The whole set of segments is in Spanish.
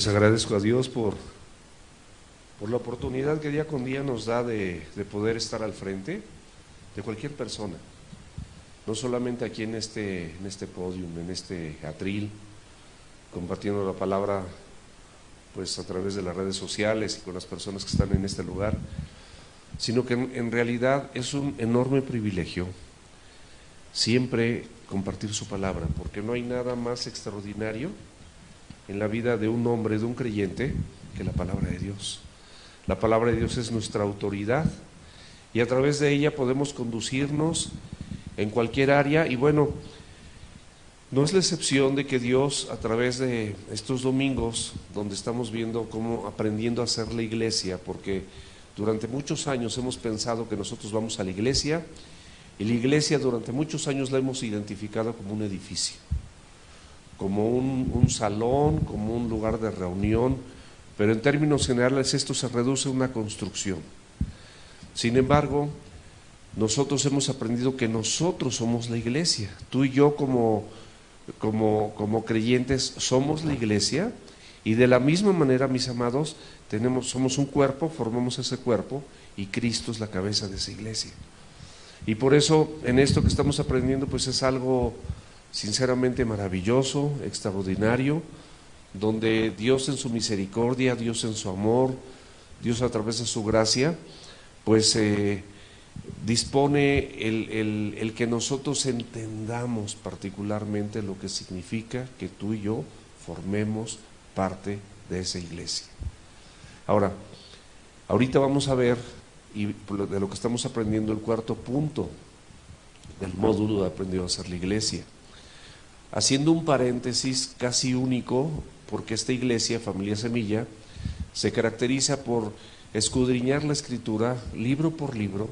Les agradezco a Dios por la oportunidad que día con día nos da de poder estar al frente de cualquier persona, no solamente aquí en este podium, en este atril, compartiendo la palabra pues a través de las redes sociales y con las personas que están en este lugar, sino que en realidad es un enorme privilegio siempre compartir su palabra, porque no hay nada más extraordinario en la vida de un hombre, de un creyente, que la palabra de Dios. La palabra de Dios es nuestra autoridad y a través de ella podemos conducirnos en cualquier área. Y bueno, no es la excepción de que Dios, a través de estos domingos donde estamos viendo cómo aprendiendo a hacer la iglesia, porque durante muchos años hemos pensado que nosotros vamos a la iglesia y la iglesia durante muchos años la hemos identificado como un edificio, como un salón, como un lugar de reunión, pero en términos generales esto se reduce a una construcción. Sin embargo, nosotros hemos aprendido que nosotros somos la iglesia. Tú y yo como creyentes somos la iglesia, y de la misma manera, mis amados, somos un cuerpo, formamos ese cuerpo, y Cristo es la cabeza de esa iglesia. Y por eso en esto que estamos aprendiendo pues es algo sinceramente maravilloso, extraordinario, donde Dios en su misericordia, Dios en su amor, Dios a través de su gracia, pues dispone el que nosotros entendamos particularmente lo que significa que tú y yo formemos parte de esa iglesia. Ahora, ahorita vamos a ver, y de lo que estamos aprendiendo, el cuarto punto del módulo de aprendido a hacer la iglesia. Haciendo un paréntesis casi único, porque esta iglesia, Familia Semilla, se caracteriza por escudriñar la Escritura libro por libro,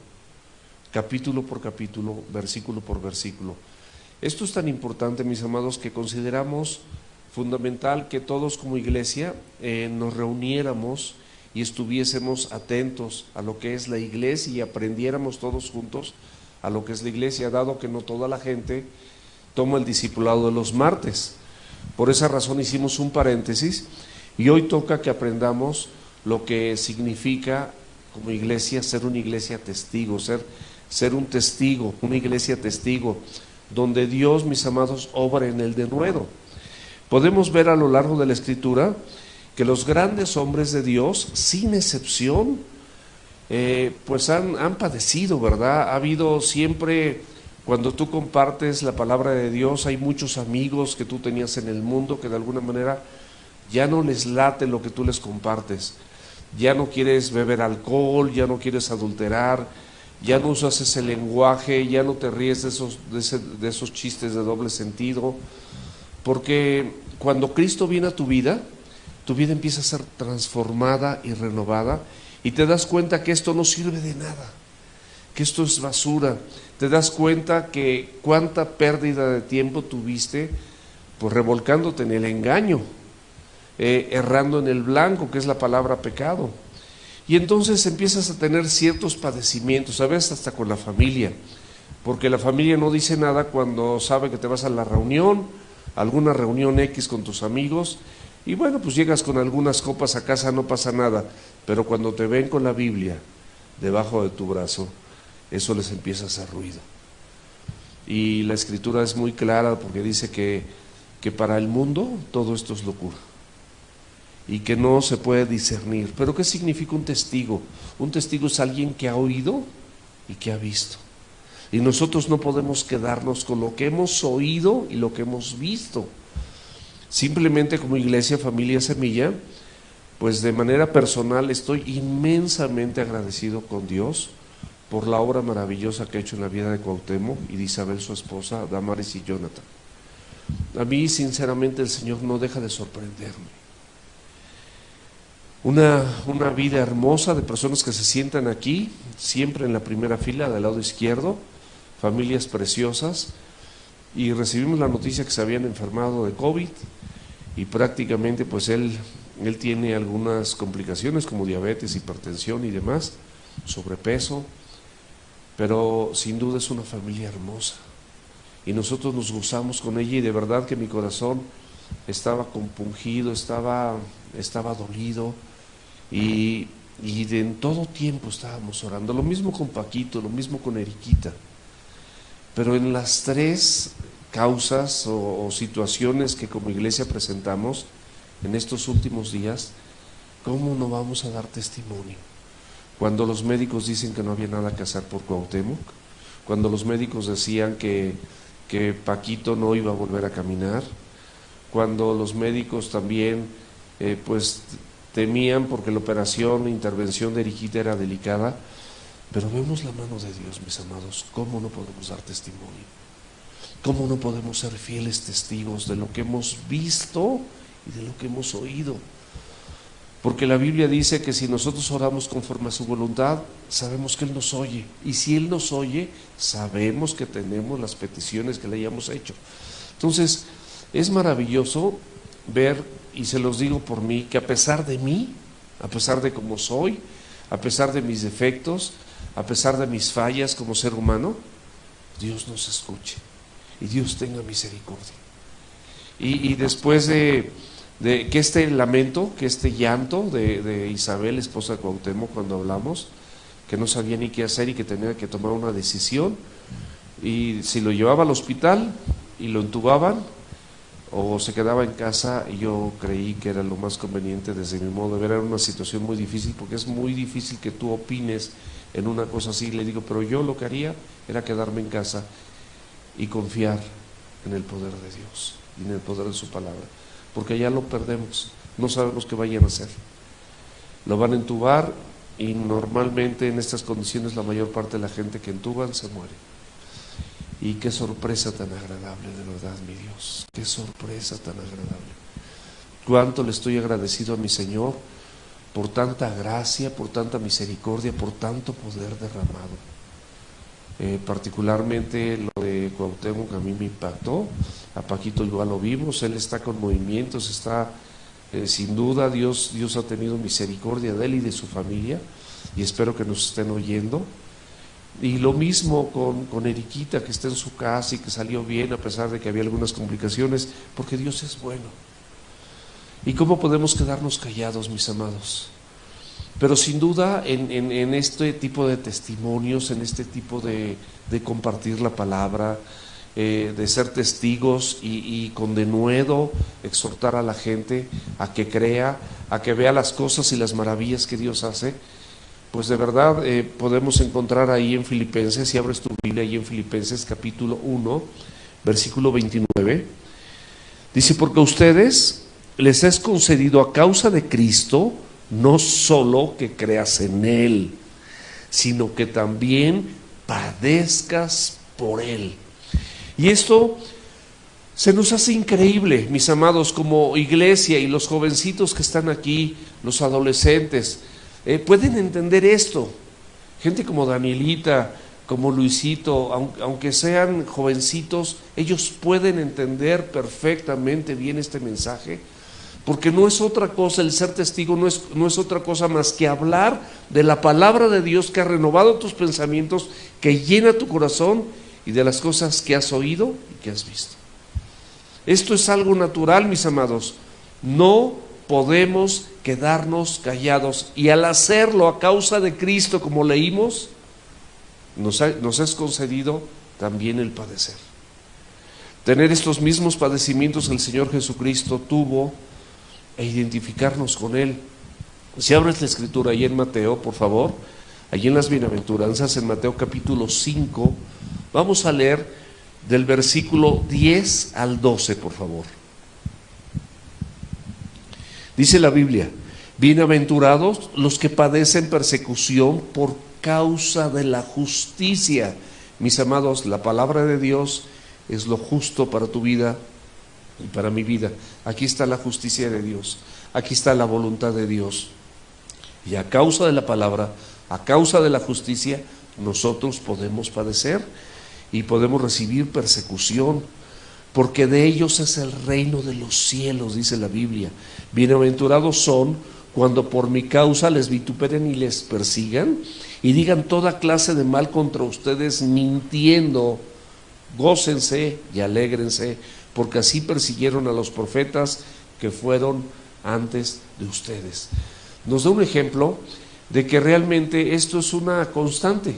capítulo por capítulo, versículo por versículo. Esto es tan importante, mis amados, que consideramos fundamental que todos como iglesia nos reuniéramos y estuviésemos atentos a lo que es la iglesia y aprendiéramos todos juntos a lo que es la iglesia, dado que no toda la gente toma el discipulado de los martes. Por esa razón hicimos un paréntesis y hoy toca que aprendamos lo que significa como iglesia ser una iglesia testigo, ser un testigo, una iglesia testigo, donde Dios, mis amados, obra en el denuedo. Podemos ver a lo largo de la Escritura que los grandes hombres de Dios, sin excepción, pues han padecido, ¿verdad? Ha habido siempre, cuando tú compartes la palabra de Dios, hay muchos amigos que tú tenías en el mundo que de alguna manera ya no les late lo que tú les compartes. Ya no quieres beber alcohol, ya no quieres adulterar, ya no usas ese lenguaje, ya no te ríes de esos chistes de doble sentido, porque cuando Cristo viene a tu vida empieza a ser transformada y renovada, y te das cuenta que esto no sirve de nada, que esto es basura. Te das cuenta que cuánta pérdida de tiempo tuviste pues revolcándote en el engaño, errando en el blanco, que es la palabra pecado. Y entonces empiezas a tener ciertos padecimientos, a veces hasta con la familia, porque la familia no dice nada cuando sabe que te vas a la reunión, alguna reunión X con tus amigos, y bueno, pues llegas con algunas copas a casa, no pasa nada, pero cuando te ven con la Biblia debajo de tu brazo, eso les empieza a hacer ruido. Y la Escritura es muy clara porque dice que para el mundo todo esto es locura y que no se puede discernir. Pero ¿qué significa un testigo? Un testigo es alguien que ha oído y que ha visto. Y nosotros no podemos quedarnos con lo que hemos oído y lo que hemos visto. Simplemente como iglesia, Familia Semilla, pues de manera personal estoy inmensamente agradecido con Dios por la obra maravillosa que ha hecho en la vida de Cuauhtémoc y de Isabel, su esposa, Damaris y Jonathan. A mí sinceramente el Señor no deja de sorprenderme. Una vida hermosa de personas que se sientan aquí, siempre en la primera fila del lado izquierdo, familias preciosas, y recibimos la noticia que se habían enfermado de COVID y prácticamente pues él tiene algunas complicaciones como diabetes, hipertensión y demás, sobrepeso, pero sin duda es una familia hermosa y nosotros nos gozamos con ella, y de verdad que mi corazón estaba compungido, estaba estaba dolido y en todo tiempo estábamos orando. Lo mismo con Paquito, lo mismo con Eriquita. Pero en las tres causas o situaciones que como iglesia presentamos en estos últimos días, ¿cómo no vamos a dar testimonio? Cuando los médicos dicen que no había nada que hacer por Cuauhtémoc, cuando los médicos decían que Paquito no iba a volver a caminar, cuando los médicos también pues temían porque la operación, la intervención de Eriquita era delicada, pero vemos la mano de Dios, mis amados. ¿Cómo no podemos dar testimonio? ¿Cómo no podemos ser fieles testigos de lo que hemos visto y de lo que hemos oído? Porque la Biblia dice que si nosotros oramos conforme a su voluntad, sabemos que Él nos oye. Y si Él nos oye, sabemos que tenemos las peticiones que le hayamos hecho. Entonces, es maravilloso ver, y se los digo por mí, que a pesar de mí, a pesar de cómo soy, a pesar de mis defectos, a pesar de mis fallas como ser humano, Dios nos escuche y Dios tenga misericordia. Y después de que este lamento, que este llanto de Isabel, esposa de Cuauhtémoc, cuando hablamos, que no sabía ni qué hacer y que tenía que tomar una decisión, y si lo llevaba al hospital y lo entubaban o se quedaba en casa, yo creí que era lo más conveniente desde mi modo de ver. Era una situación muy difícil, porque es muy difícil que tú opines en una cosa así. Le digo, pero yo lo que haría era quedarme en casa y confiar en el poder de Dios y en el poder de su palabra, porque ya lo perdemos, no sabemos qué vayan a hacer. Lo van a entubar y normalmente en estas condiciones la mayor parte de la gente que entuban se muere. Y qué sorpresa tan agradable, de verdad, mi Dios, qué sorpresa tan agradable. Cuánto le estoy agradecido a mi Señor por tanta gracia, por tanta misericordia, por tanto poder derramado. Particularmente lo de Cuauhtémoc a mí me impactó. A Paquito igual lo vimos, él está con movimientos, está sin duda Dios ha tenido misericordia de él y de su familia, y espero que nos estén oyendo. Y lo mismo con Eriquita, que está en su casa y que salió bien a pesar de que había algunas complicaciones, porque Dios es bueno. ¿Y cómo podemos quedarnos callados, mis amados? Pero sin duda en este tipo de testimonios, en este tipo de compartir la palabra, de ser testigos y con denuedo exhortar a la gente a que crea, a que vea las cosas y las maravillas que Dios hace, pues de verdad podemos encontrar ahí en Filipenses, si abres tu Biblia ahí en Filipenses capítulo 1, versículo 29, dice, porque a ustedes les es concedido a causa de Cristo no solo que creas en Él, sino que también padezcas por Él. Y esto se nos hace increíble, mis amados, como iglesia, y los jovencitos que están aquí, los adolescentes, pueden entender esto. Gente como Danielita, como Luisito, aunque sean jovencitos, ellos pueden entender perfectamente bien este mensaje, porque no es otra cosa, el ser testigo no es otra cosa más que hablar de la palabra de Dios que ha renovado tus pensamientos, que llena tu corazón, y de las cosas que has oído y que has visto. Esto es algo natural, mis amados. No podemos quedarnos callados, y al hacerlo a causa de Cristo, como leímos, nos es concedido también el padecer. Tener estos mismos padecimientos que el Señor Jesucristo tuvo e identificarnos con Él. Si abres la escritura ahí en Mateo, por favor, allí en las bienaventuranzas, en Mateo capítulo 5, vamos a leer del versículo 10 al 12, por favor. Dice la Biblia, bienaventurados los que padecen persecución por causa de la justicia. Mis amados, la palabra de Dios es lo justo para tu vida y para mi vida. Aquí está la justicia de Dios, aquí está la voluntad de Dios. Y a causa de la palabra, a causa de la justicia, nosotros podemos padecer y podemos recibir persecución, porque de ellos es el reino de los cielos, dice la Biblia. Bienaventurados son cuando por mi causa les vituperen y les persigan y digan toda clase de mal contra ustedes mintiendo. Gócense y alégrense, porque así persiguieron a los profetas que fueron antes de ustedes. Nos da un ejemplo de que realmente esto es una constante.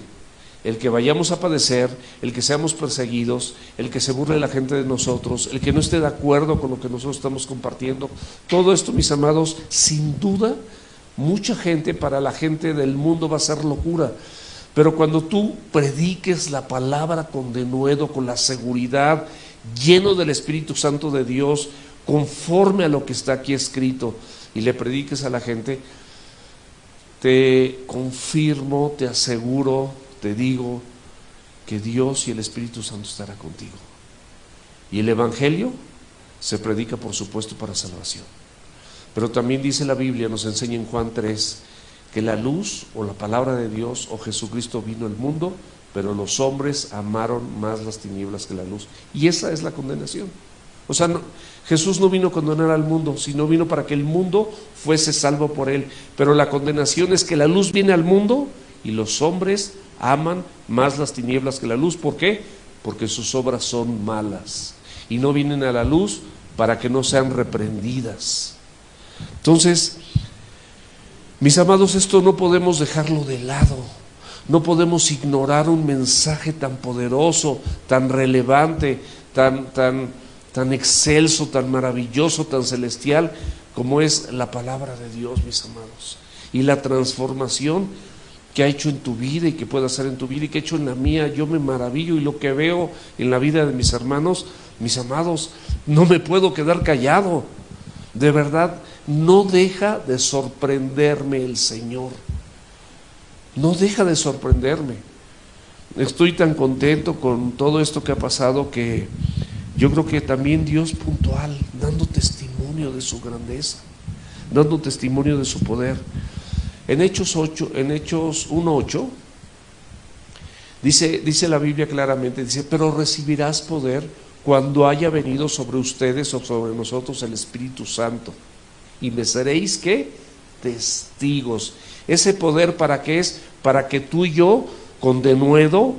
El que vayamos a padecer, el que seamos perseguidos, el que se burle la gente de nosotros, el que no esté de acuerdo con lo que nosotros estamos compartiendo, todo esto, mis amados, sin duda, mucha gente, para la gente del mundo va a ser locura. Pero cuando tú prediques la palabra con denuedo, con la seguridad, lleno del Espíritu Santo de Dios, conforme a lo que está aquí escrito, y le prediques a la gente, te confirmo, te aseguro, te digo que Dios y el Espíritu Santo estará contigo. Y el Evangelio se predica, por supuesto, para salvación. Pero también dice la Biblia, nos enseña en Juan 3, que la luz o la palabra de Dios o Jesucristo vino al mundo, pero los hombres amaron más las tinieblas que la luz. Y esa es la condenación. O sea, Jesús no vino a condenar al mundo, sino vino para que el mundo fuese salvo por él. Pero la condenación es que la luz viene al mundo y los hombres aman más las tinieblas que la luz. ¿Por qué? Porque sus obras son malas y no vienen a la luz para que no sean reprendidas. Entonces, mis amados, esto no podemos dejarlo de lado. No podemos ignorar un mensaje tan poderoso, tan relevante, tan excelso, tan maravilloso, tan celestial como es la palabra de Dios, mis amados. Y la transformación que ha hecho en tu vida y que puede hacer en tu vida y que ha hecho en la mía. Yo me maravillo, y lo que veo en la vida de mis hermanos, mis amados, no me puedo quedar callado. De verdad, no deja de sorprenderme el Señor. No deja de sorprenderme. Estoy tan contento con todo esto que ha pasado que yo creo que también Dios puntual, dando testimonio de su grandeza, dando testimonio de su poder. En Hechos 1:8 dice la Biblia claramente, dice: pero recibirás poder cuando haya venido sobre ustedes o sobre nosotros el Espíritu Santo, y me seréis, ¿qué? Testigos. Ese poder, ¿para qué es? Para que tú y yo, con denuedo,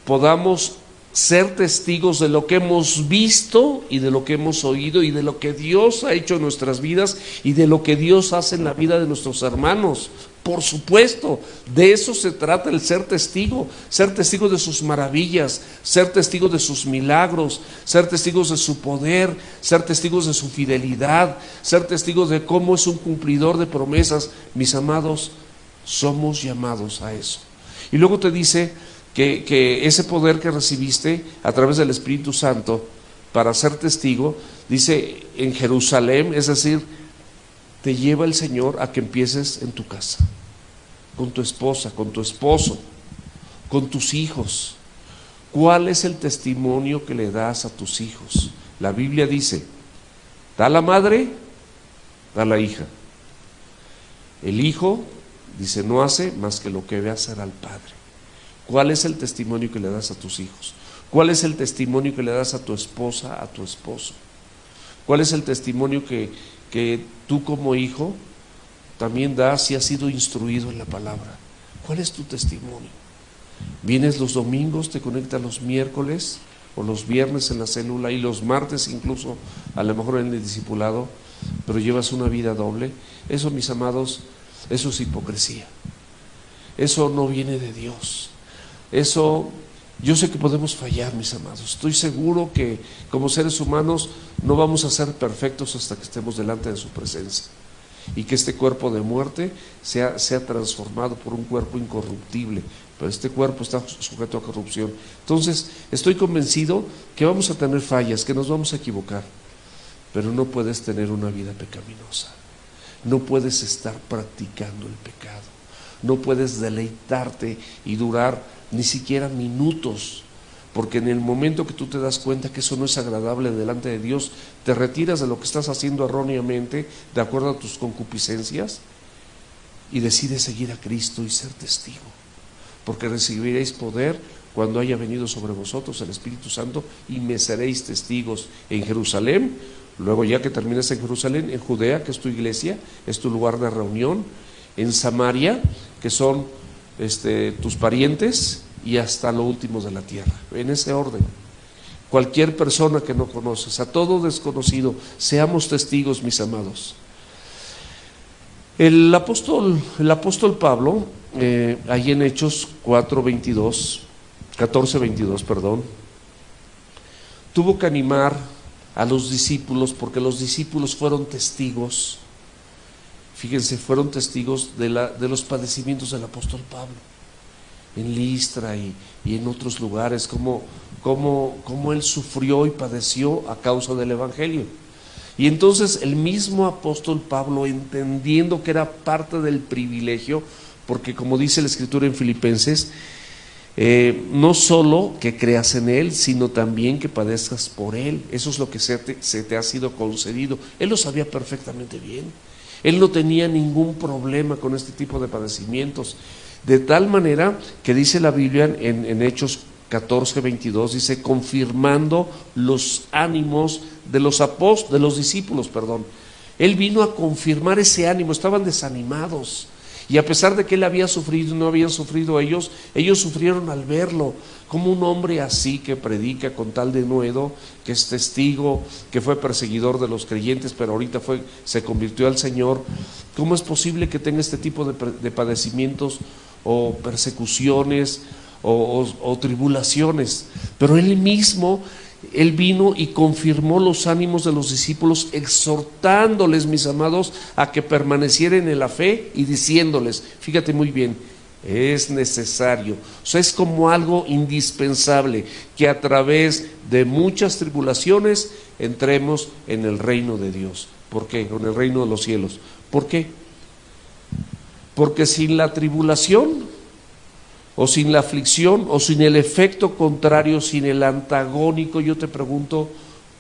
podamos ser testigos de lo que hemos visto y de lo que hemos oído y de lo que Dios ha hecho en nuestras vidas y de lo que Dios hace en la vida de nuestros hermanos. Por supuesto, de eso se trata el ser testigo de sus maravillas, ser testigo de sus milagros, ser testigos de su poder, ser testigos de su fidelidad, ser testigos de cómo es un cumplidor de promesas. Mis amados, somos llamados a eso. Y luego te dice que ese poder que recibiste a través del Espíritu Santo para ser testigo, dice en Jerusalén, es decir, te lleva el Señor a que empieces en tu casa, con tu esposa, con tu esposo, con tus hijos. ¿Cuál es el testimonio que le das a tus hijos? La Biblia dice: da la madre, da la hija. El hijo, dice, no hace más que lo que ve hacer al padre. ¿Cuál es el testimonio que le das a tus hijos? ¿Cuál es el testimonio que le das a tu esposa, a tu esposo? ¿Cuál es el testimonio que tú como hijo también das si has sido instruido en la palabra? ¿Cuál es tu testimonio? ¿Vienes los domingos, te conectas los miércoles o los viernes en la célula y los martes incluso, a lo mejor en el discipulado, pero llevas una vida doble? Eso, mis amados, eso es hipocresía. Eso no viene de Dios. Eso, yo sé que podemos fallar, mis amados. Estoy seguro que como seres humanos no vamos a ser perfectos hasta que estemos delante de su presencia, y que este cuerpo de muerte sea transformado por un cuerpo incorruptible, pero este cuerpo está sujeto a corrupción. Entonces, estoy convencido que vamos a tener fallas, que nos vamos a equivocar, pero no puedes tener una vida pecaminosa. No puedes estar practicando el pecado. No puedes deleitarte y durar ni siquiera minutos, porque en el momento que tú te das cuenta que eso no es agradable delante de Dios, te retiras de lo que estás haciendo erróneamente, de acuerdo a tus concupiscencias, y decides seguir a Cristo y ser testigo, porque recibiréis poder cuando haya venido sobre vosotros el Espíritu Santo, y me seréis testigos en Jerusalén. Luego, ya que terminas en Jerusalén, en Judea, que es tu iglesia, es tu lugar de reunión, en Samaria, que son tus parientes, y hasta lo último de la tierra, en ese orden. Cualquier persona que no conoces, a todo desconocido, seamos testigos, mis amados. El apóstol Pablo, ahí en Hechos 14:22, perdón, tuvo que animar a los discípulos, porque los discípulos fueron testigos, fíjense, fueron testigos de los padecimientos del apóstol Pablo, en Listra y en otros lugares, como él sufrió y padeció a causa del Evangelio. Y entonces el mismo apóstol Pablo, entendiendo que era parte del privilegio, porque como dice la Escritura en Filipenses, no solo que creas en Él, sino también que padezcas por Él. Eso es lo que se te ha sido concedido. Él lo sabía perfectamente bien. Él no tenía ningún problema con este tipo de padecimientos. De tal manera que dice la Biblia en Hechos 14:22, dice, confirmando los ánimos de los discípulos. Él vino a confirmar ese ánimo, estaban desanimados. Y a pesar de que él había sufrido y no habían sufrido ellos sufrieron al verlo, como un hombre así que predica con tal denuedo, que es testigo, que fue perseguidor de los creyentes, pero ahorita se convirtió al Señor. ¿Cómo es posible que tenga este tipo de padecimientos o persecuciones o tribulaciones? Pero él vino y confirmó los ánimos de los discípulos, exhortándoles, mis amados, a que permanecieran en la fe y diciéndoles, fíjate muy bien, es necesario, o sea, es como algo indispensable que a través de muchas tribulaciones entremos en el reino de Dios. ¿Por qué? En el reino de los cielos. ¿Por qué? Porque sin la tribulación, o sin la aflicción, o sin el efecto contrario, sin el antagónico, yo te pregunto,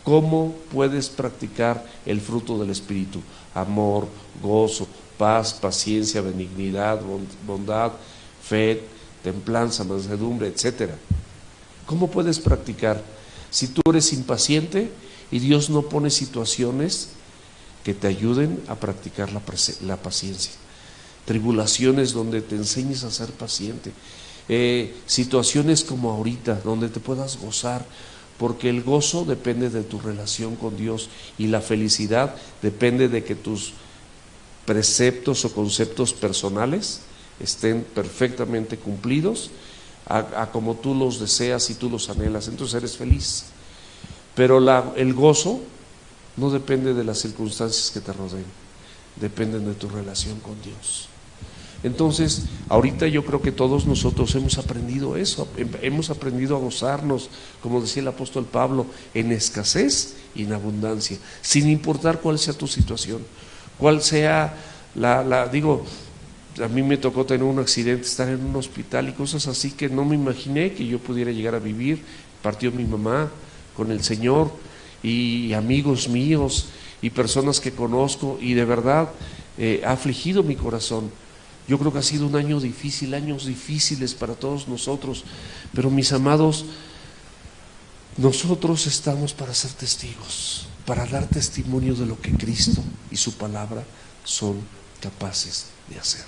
¿cómo puedes practicar el fruto del Espíritu? Amor, gozo, paz, paciencia, benignidad, bondad, fe, templanza, mansedumbre, etcétera. ¿Cómo puedes practicar si tú eres impaciente y Dios no pone situaciones que te ayuden a practicar la paciencia? Tribulaciones donde te enseñes a ser paciente. Situaciones como ahorita donde te puedas gozar, porque el gozo depende de tu relación con Dios y la felicidad depende de que tus preceptos o conceptos personales estén perfectamente cumplidos a como tú los deseas y tú los anhelas, entonces eres feliz. Pero el gozo no depende de las circunstancias que te rodeen, dependen de tu relación con Dios. Entonces, ahorita yo creo que todos nosotros hemos aprendido eso, hemos aprendido a gozarnos, como decía el apóstol Pablo, en escasez y en abundancia, sin importar cuál sea tu situación, cuál sea digo, a mí me tocó tener un accidente, estar en un hospital y cosas así que no me imaginé que yo pudiera llegar a vivir. Partió mi mamá con el Señor y amigos míos y personas que conozco, y de verdad ha afligido mi corazón. Yo creo que ha sido un año difícil, años difíciles para todos nosotros, pero mis amados, nosotros estamos para ser testigos, para dar testimonio de lo que Cristo y su palabra son capaces de hacer.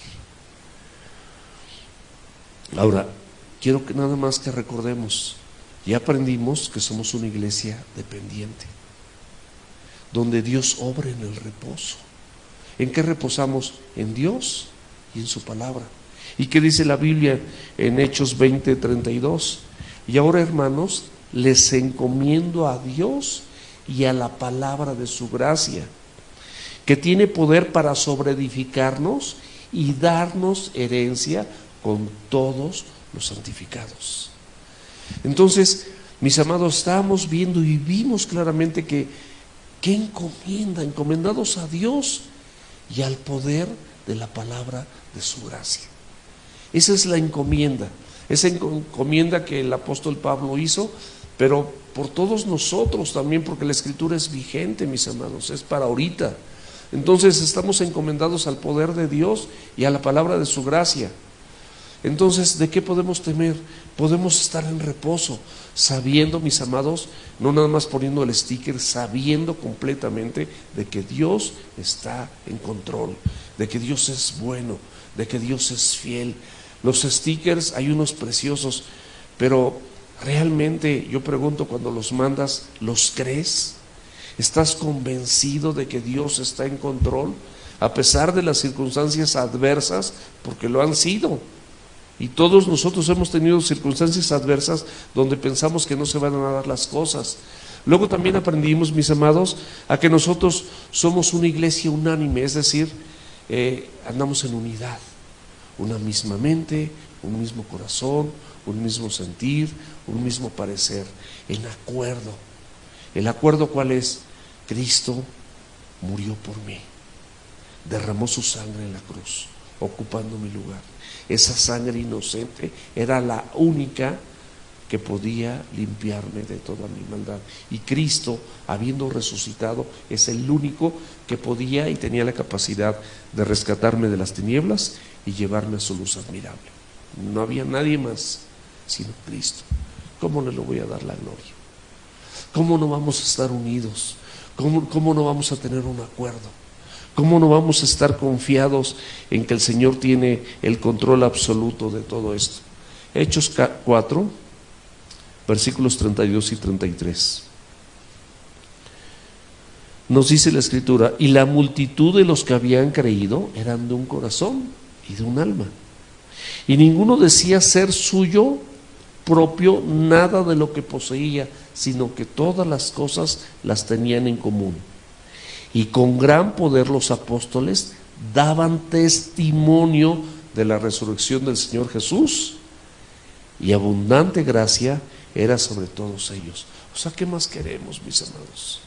Ahora, quiero que nada más que recordemos, ya aprendimos que somos una iglesia dependiente, donde Dios obra en el reposo. ¿En qué reposamos? En Dios y en su palabra. ¿Y qué dice la Biblia en Hechos 20:32? Y ahora, hermanos, les encomiendo a Dios y a la palabra de su gracia, que tiene poder para sobreedificarnos y darnos herencia con todos los santificados. Entonces, mis amados, estábamos viendo y vimos claramente que encomendados a Dios y al poder de la palabra de su gracia. Esa es la encomienda, esa encomienda que el apóstol Pablo hizo, pero por todos nosotros también, porque la Escritura es vigente, mis amados, es para ahorita. Entonces estamos encomendados al poder de Dios y a la palabra de su gracia. Entonces, ¿de qué podemos temer? Podemos estar en reposo, sabiendo, mis amados, no nada más poniendo el sticker, sabiendo completamente de que Dios está en control, de que Dios es bueno, de que Dios es fiel. Los stickers, hay unos preciosos, pero realmente yo pregunto, cuando los mandas, ¿los crees? ¿Estás convencido de que Dios está en control? a pesar de las circunstancias adversas, porque lo han sido. Y todos nosotros hemos tenido circunstancias adversas donde pensamos que no se van a dar las cosas. Luego también aprendimos, mis amados, a que nosotros somos una iglesia unánime, es decir, andamos en unidad, una misma mente, un mismo corazón, un mismo sentir, un mismo parecer, en acuerdo. ¿El acuerdo cuál es? Cristo murió por mí, derramó su sangre en la cruz, ocupando mi lugar. Esa sangre inocente era la única que podía limpiarme de toda mi maldad. Y Cristo, habiendo resucitado, es el único que podía y tenía la capacidad de rescatarme de las tinieblas y llevarme a su luz admirable. No había nadie más sino Cristo. ¿Cómo le voy a dar la gloria? ¿Cómo no vamos a estar unidos? ¿Cómo no vamos a tener un acuerdo? ¿Cómo no vamos a estar confiados en que el Señor tiene el control absoluto de todo esto? Hechos 4, versículos 32 y 33. Nos dice la Escritura: y la multitud de los que habían creído eran de un corazón y de un alma, y ninguno decía ser suyo propio nada de lo que poseía, sino que todas las cosas las tenían en común. Y con gran poder los apóstoles daban testimonio de la resurrección del Señor Jesús, y abundante gracia era sobre todos ellos. O sea, ¿qué más queremos, mis amados?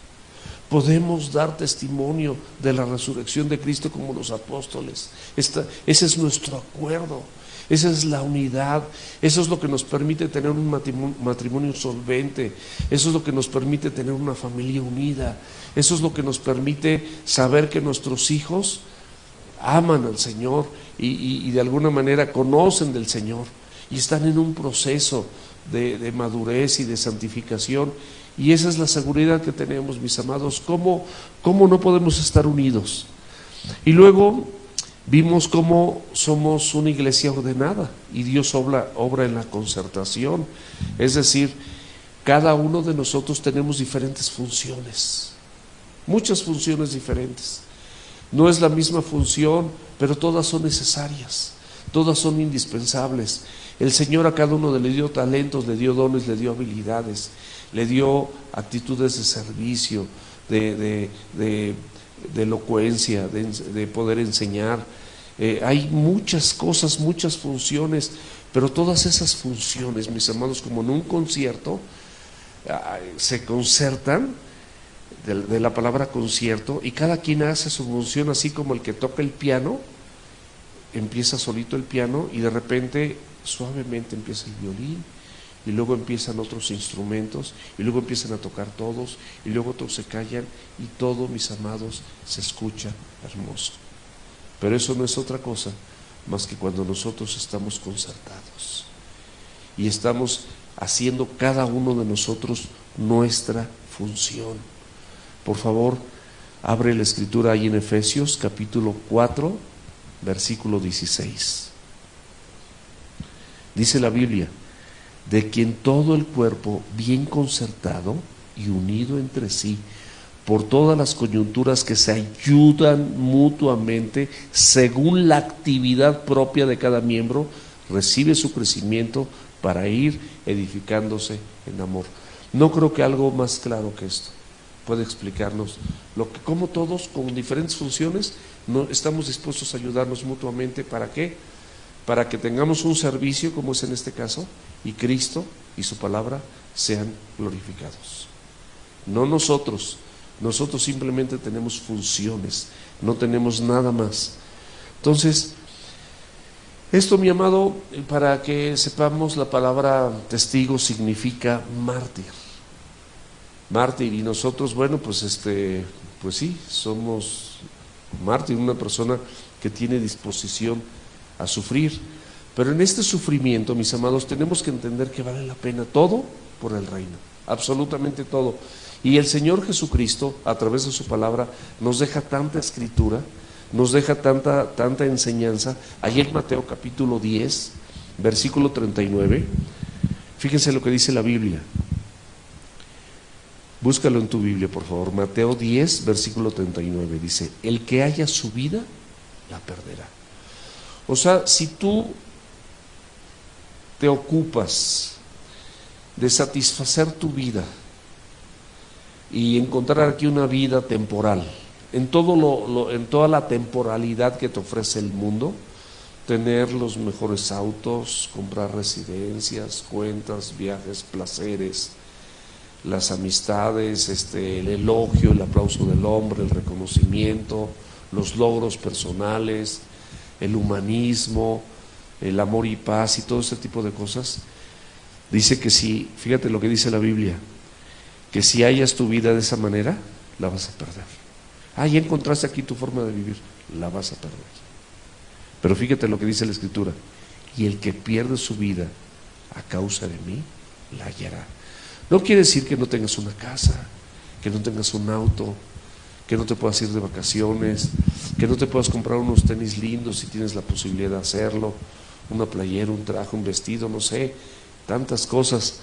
Podemos dar testimonio de la resurrección de Cristo como los apóstoles. Ese es nuestro acuerdo, esa es la unidad, eso es lo que nos permite tener un matrimonio solvente, eso es lo que nos permite tener una familia unida, eso es lo que nos permite saber que nuestros hijos aman al Señor y de alguna manera conocen del Señor y están en un proceso de madurez y de santificación. Y esa es la seguridad que tenemos, mis amados. ¿Cómo no podemos estar unidos? Y luego vimos cómo somos una iglesia ordenada y Dios obra en la concertación. Es decir, cada uno de nosotros tenemos diferentes funciones, muchas funciones diferentes. No es la misma función, pero todas son necesarias, todas son indispensables. El Señor a cada uno le dio talentos, le dio dones, le dio habilidades, le dio actitudes de servicio, de elocuencia, de poder enseñar. Hay muchas cosas, muchas funciones, pero todas esas funciones, mis amados, como en un concierto, se concertan, de la palabra concierto, y cada quien hace su función, así como el que toca el piano, empieza solito el piano y de repente suavemente empieza el violín, y luego empiezan otros instrumentos, y luego empiezan a tocar todos, y luego otros se callan, y todo, mis amados, se escucha hermoso. Pero eso no es otra cosa más que cuando nosotros estamos concertados y estamos haciendo cada uno de nosotros nuestra función. Por favor, abre la Escritura ahí en Efesios capítulo 4, versículo 16. Dice la Biblia: de quien todo el cuerpo, bien concertado y unido entre sí, por todas las coyunturas que se ayudan mutuamente, según la actividad propia de cada miembro, recibe su crecimiento para ir edificándose en amor. No creo que algo más claro que esto puede explicarnos cómo todos con diferentes funciones no estamos dispuestos a ayudarnos mutuamente. ¿Para qué? Para que tengamos un servicio, como es en este caso, y Cristo y su palabra sean glorificados. No nosotros simplemente tenemos funciones, no tenemos nada más. Entonces, esto, mi amado, para que sepamos, la palabra testigo significa mártir. Mártir, y nosotros, bueno, pues sí, somos mártir, una persona que tiene disposición a sufrir. Pero en este sufrimiento, mis amados, tenemos que entender que vale la pena todo por el reino, absolutamente todo. Y el Señor Jesucristo, a través de su palabra, nos deja tanta escritura, nos deja tanta enseñanza. Allí en Mateo capítulo 10, versículo 39, fíjense lo que dice la Biblia. Búscalo en tu Biblia, por favor. Mateo 10, versículo 39. Dice, el que haya su vida, la perderá. O sea, si tú te ocupas de satisfacer tu vida y encontrar aquí una vida temporal, en toda la temporalidad que te ofrece el mundo, tener los mejores autos, comprar residencias, cuentas, viajes, placeres, las amistades, el elogio, el aplauso del hombre, el reconocimiento, los logros personales, el humanismo, el amor y paz y todo ese tipo de cosas. Dice que si, fíjate lo que dice la Biblia, que si hallas tu vida de esa manera, la vas a perder. Ya encontraste aquí tu forma de vivir, la vas a perder. Pero fíjate lo que dice la Escritura, y el que pierde su vida a causa de mí, la hallará. No quiere decir que no tengas una casa, que no tengas un auto, que no te puedas ir de vacaciones, que no te puedas comprar unos tenis lindos si tienes la posibilidad de hacerlo, una playera, un traje, un vestido, no sé, tantas cosas.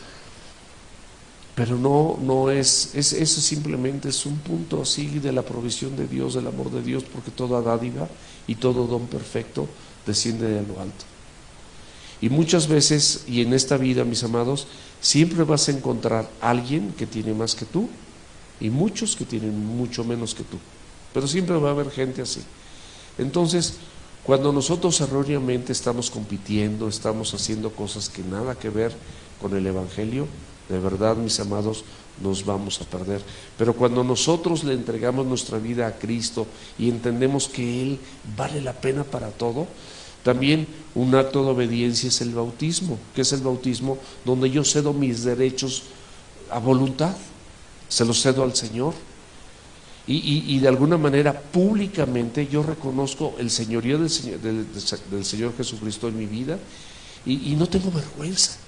Pero no es eso, simplemente es un punto así de la provisión de Dios, del amor de Dios, porque toda dádiva y todo don perfecto desciende de lo alto. Y muchas veces, y en esta vida, mis amados, siempre vas a encontrar a alguien que tiene más que tú y muchos que tienen mucho menos que tú, pero siempre va a haber gente así. Entonces, cuando nosotros erróneamente estamos compitiendo, estamos haciendo cosas que nada que ver con el Evangelio, de verdad, mis amados, nos vamos a perder. Pero cuando nosotros le entregamos nuestra vida a Cristo y entendemos que Él vale la pena para todo, también un acto de obediencia es el bautismo. ¿Qué es el bautismo? Donde yo cedo mis derechos a voluntad, se los cedo al Señor. Y de alguna manera públicamente yo reconozco el señorío del Señor Jesucristo en mi vida y no tengo vergüenza.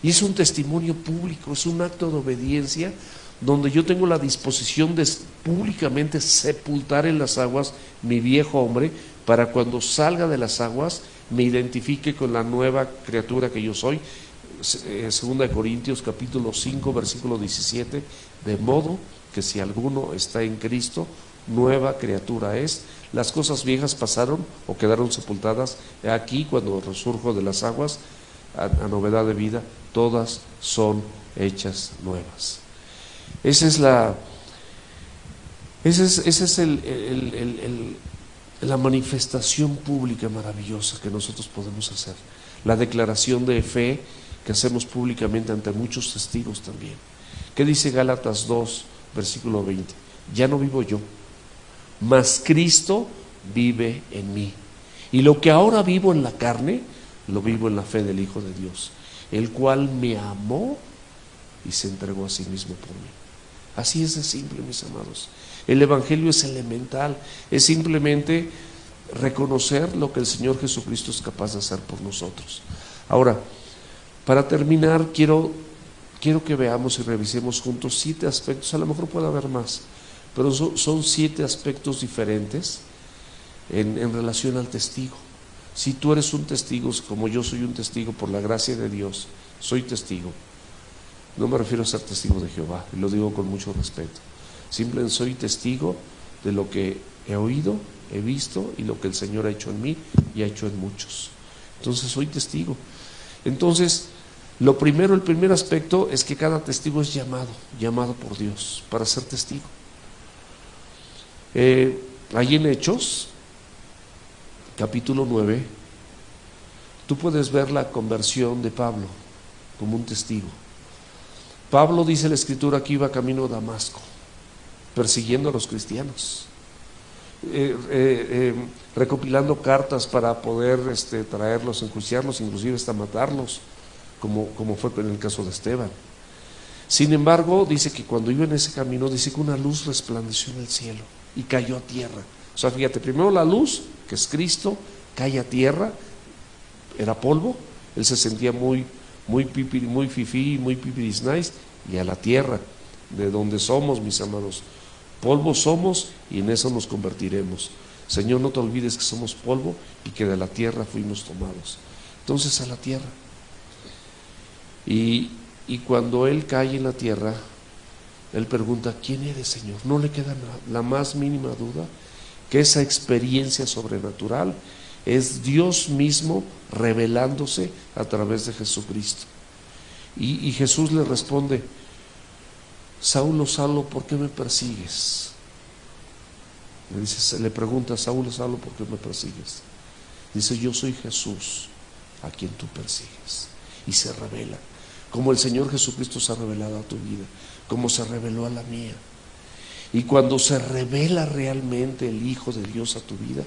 Y es un testimonio público, es un acto de obediencia donde yo tengo la disposición de públicamente sepultar en las aguas mi viejo hombre, para cuando salga de las aguas me identifique con la nueva criatura que yo soy. 2 Corintios capítulo 5 versículo 17, de modo que si alguno está en Cristo, nueva criatura es, las cosas viejas pasaron o quedaron sepultadas, aquí cuando resurjo de las aguas a novedad de vida, todas son hechas nuevas. Esa es la manifestación pública maravillosa que nosotros podemos hacer, la declaración de fe que hacemos públicamente ante muchos testigos también. ¿Qué dice Gálatas 2, versículo 20? Ya no vivo yo, mas Cristo vive en mí. Y lo que ahora vivo en la carne, lo vivo en la fe del Hijo de Dios, el cual me amó y se entregó a sí mismo por mí. Así es de simple, mis amados. El Evangelio es elemental, es simplemente reconocer lo que el Señor Jesucristo es capaz de hacer por nosotros. Ahora, para terminar, quiero que veamos y revisemos juntos 7 aspectos, a lo mejor puede haber más, pero son 7 aspectos diferentes en relación al testigo. Si tú eres un testigo, como yo soy un testigo por la gracia de Dios, soy testigo. No me refiero a ser testigo de Jehová, y lo digo con mucho respeto. Simplemente soy testigo de lo que he oído, he visto y lo que el Señor ha hecho en mí y ha hecho en muchos. Entonces soy testigo. Entonces, el primer aspecto es que cada testigo es llamado por Dios para ser testigo. Ahí en Hechos, capítulo 9, tú puedes ver la conversión de Pablo como un testigo. Pablo, dice la Escritura, que iba camino a Damasco, persiguiendo a los cristianos, recopilando cartas para poder traerlos, enjuiciarlos, inclusive hasta matarlos, como fue en el caso de Esteban. Sin embargo, dice que cuando iba en ese camino, dice que una luz resplandeció en el cielo y cayó a tierra. O sea, fíjate, primero la luz, que es Cristo, cae a tierra, era polvo, él se sentía muy fifí, muy pipiris nice, y a la tierra, de donde somos, mis amados, polvo somos y en eso nos convertiremos. Señor, no te olvides que somos polvo y que de la tierra fuimos tomados. Entonces a la tierra. Y cuando él cae en la tierra, él pregunta: ¿quién eres, Señor? No le queda la más mínima duda que esa experiencia sobrenatural es Dios mismo revelándose a través de Jesucristo. Y Jesús le responde: Saulo, Saulo, ¿por qué me persigues? Le pregunta: Saulo, Saulo, ¿por qué me persigues? Dice: yo soy Jesús a quien tú persigues. Y se revela, como el Señor Jesucristo se ha revelado a tu vida, como se reveló a la mía. Y cuando se revela realmente el Hijo de Dios a tu vida,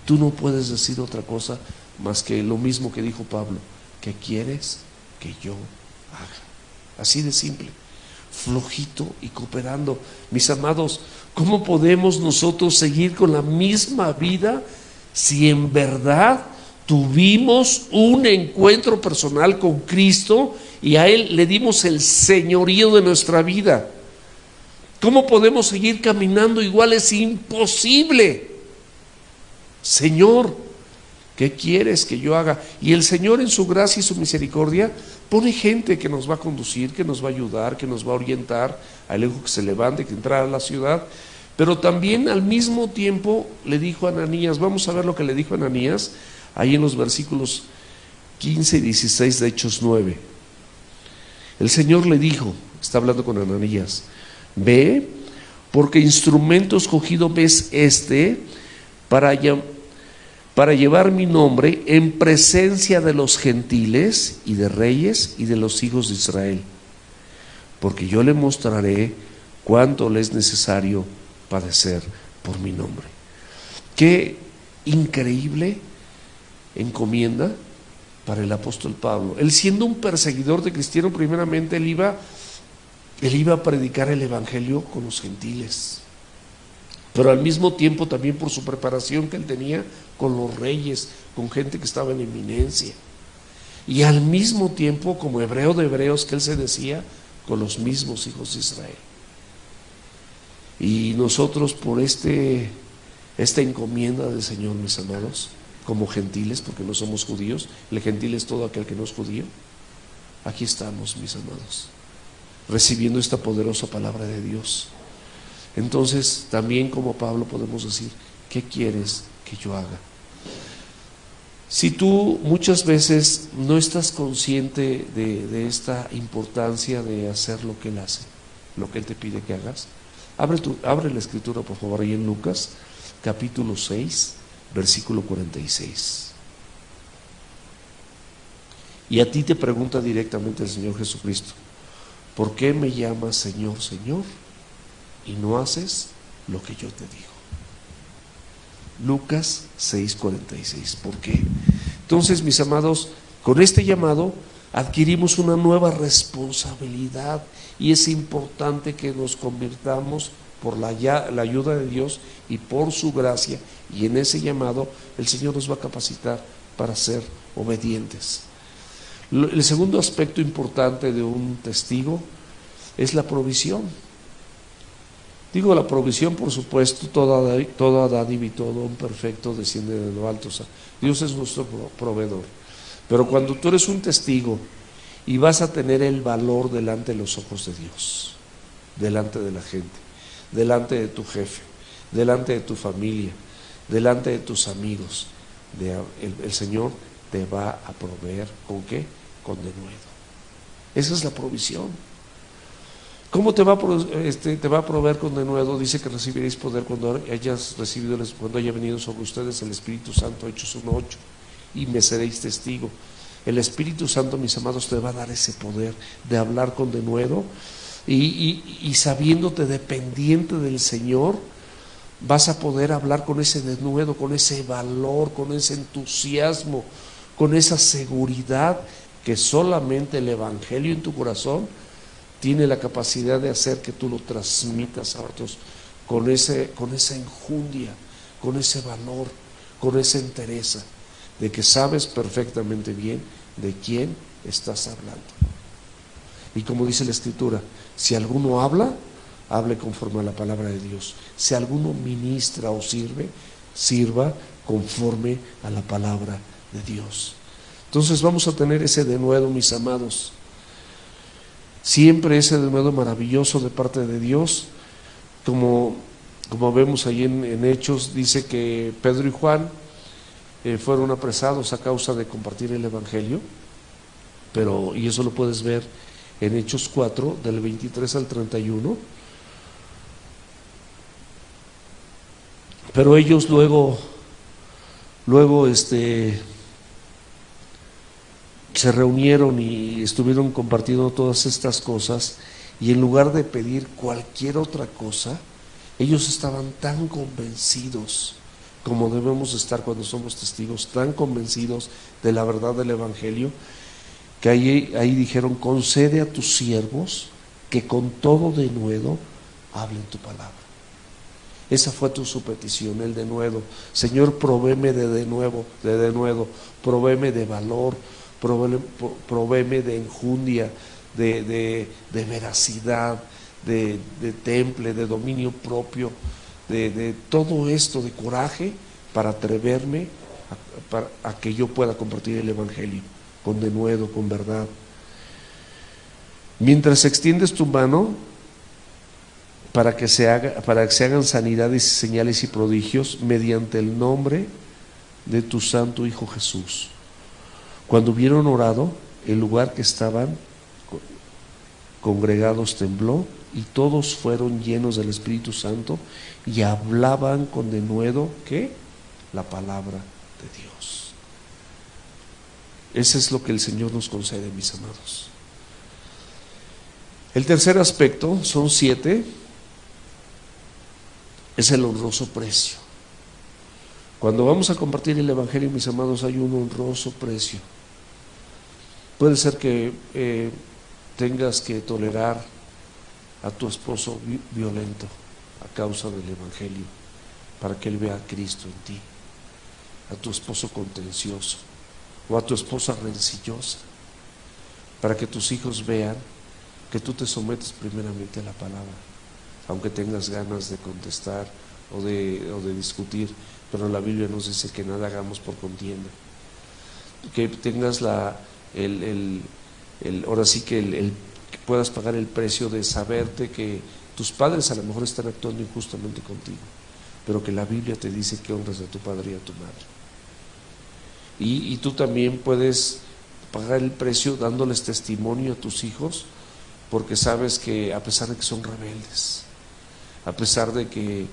tú no puedes decir otra cosa más que lo mismo que dijo Pablo: ¿qué quieres que yo haga? Así de simple, flojito y cooperando. Mis amados, ¿cómo podemos nosotros seguir con la misma vida si en verdad tuvimos un encuentro personal con Cristo y a Él le dimos el señorío de nuestra vida? ¿Cómo podemos seguir caminando igual? Es imposible. Señor, ¿qué quieres que yo haga? Y el Señor, en su gracia y su misericordia, pone gente que nos va a conducir, que nos va a ayudar, que nos va a orientar. A él dijo que se levante, que entrara a la ciudad. Pero también al mismo tiempo le dijo a Ananías, vamos a ver lo que le dijo a Ananías, ahí en los versículos 15 y 16 de Hechos 9. El Señor le dijo, está hablando con Ananías: ve, porque instrumento escogido me es para llevar mi nombre en presencia de los gentiles y de reyes y de los hijos de Israel, porque yo le mostraré cuánto le es necesario padecer por mi nombre. Qué increíble encomienda para el apóstol Pablo. Él, siendo un perseguidor de cristianos, primeramente él iba a predicar el evangelio con los gentiles, pero al mismo tiempo también por su preparación que él tenía con los reyes, con gente que estaba en eminencia, y al mismo tiempo, como hebreo de hebreos que él se decía, con los mismos hijos de Israel. Y nosotros, por esta encomienda del Señor, mis amados, como gentiles, porque no somos judíos, el gentil es todo aquel que no es judío, aquí estamos, mis amados, recibiendo esta poderosa palabra de Dios. Entonces también, como Pablo, podemos decir: ¿qué quieres que yo haga? Si tú muchas veces no estás consciente de esta importancia de hacer lo que Él hace, lo que Él te pide que hagas, abre la escritura, por favor, ahí en Lucas capítulo 6 versículo 46. Y a ti te pregunta directamente el Señor Jesucristo: ¿por qué me llamas Señor, Señor, y no haces lo que yo te digo? Lucas 6:46. ¿Por qué? Entonces, mis amados, con este llamado adquirimos una nueva responsabilidad, y es importante que nos convirtamos por la ayuda de Dios y por su gracia, y en ese llamado el Señor nos va a capacitar para ser obedientes. El segundo aspecto importante de un testigo es la provisión. Digo la provisión, por supuesto, toda dádiva y todo un perfecto desciende de lo alto. O sea, Dios es nuestro proveedor. Pero cuando tú eres un testigo y vas a tener el valor delante de los ojos de Dios, delante de la gente, delante de tu jefe, delante de tu familia, delante de tus amigos, el Señor te va a proveer. ¿Con qué? Con denuedo. Esa es la provisión. ¿Cómo te va a proveer con denuedo? Dice que recibiréis poder cuando haya venido sobre ustedes el Espíritu Santo, Hechos 1:8, y me seréis testigo. El Espíritu Santo, mis amados, te va a dar ese poder de hablar con denuedo, y sabiéndote dependiente del Señor, vas a poder hablar con ese denuedo, con ese valor, con ese entusiasmo, con esa seguridad que solamente el Evangelio en tu corazón tiene la capacidad de hacer que tú lo transmitas a otros, con esa enjundia, con ese valor, con esa entereza de que sabes perfectamente bien de quién estás hablando. Y como dice la Escritura, si alguno habla, hable conforme a la palabra de Dios. Si alguno ministra o sirva conforme a la palabra de Dios. Entonces vamos a tener ese denuedo, mis amados. Siempre ese denuedo maravilloso de parte de Dios, como vemos ahí en Hechos, dice que Pedro y Juan fueron apresados a causa de compartir el Evangelio, y eso lo puedes ver en Hechos 4, del 23 al 31. Pero ellos luego se reunieron y estuvieron compartiendo todas estas cosas, y en lugar de pedir cualquier otra cosa, ellos estaban tan convencidos, como debemos estar cuando somos testigos, tan convencidos de la verdad del Evangelio, que ahí dijeron: concede a tus siervos que con todo denuedo hablen tu palabra. Esa fue su petición, el denuedo. Señor, provéeme de denuedo, provéeme de valor, provéeme de enjundia, de veracidad, de temple, de dominio propio, de todo esto, de coraje, para atreverme a que yo pueda compartir el Evangelio con denuedo, con verdad. Mientras extiendes tu mano para que se hagan sanidades, señales y prodigios mediante el nombre de tu santo Hijo Jesús. Cuando hubieron orado, el lugar que estaban congregados tembló, y todos fueron llenos del Espíritu Santo y hablaban con denuedo, ¿qué? La palabra de Dios. Ese es lo que el Señor nos concede, mis amados. El tercer aspecto, son 7, es el honroso precio. Cuando vamos a compartir el Evangelio, mis amados, hay un honroso precio. Puede ser que tengas que tolerar a tu esposo violento a causa del Evangelio, para que él vea a Cristo en ti, a tu esposo contencioso o a tu esposa rencillosa, para que tus hijos vean que tú te sometes primeramente a la palabra, aunque tengas ganas de contestar o de discutir, pero la Biblia nos dice que nada hagamos por contienda. Que tengas ahora sí que puedas pagar el precio de saberte que tus padres a lo mejor están actuando injustamente contigo, pero que la Biblia te dice que honres a tu padre y a tu madre. Y tú también puedes pagar el precio dándoles testimonio a tus hijos, porque sabes que a pesar de que son rebeldes, a pesar de que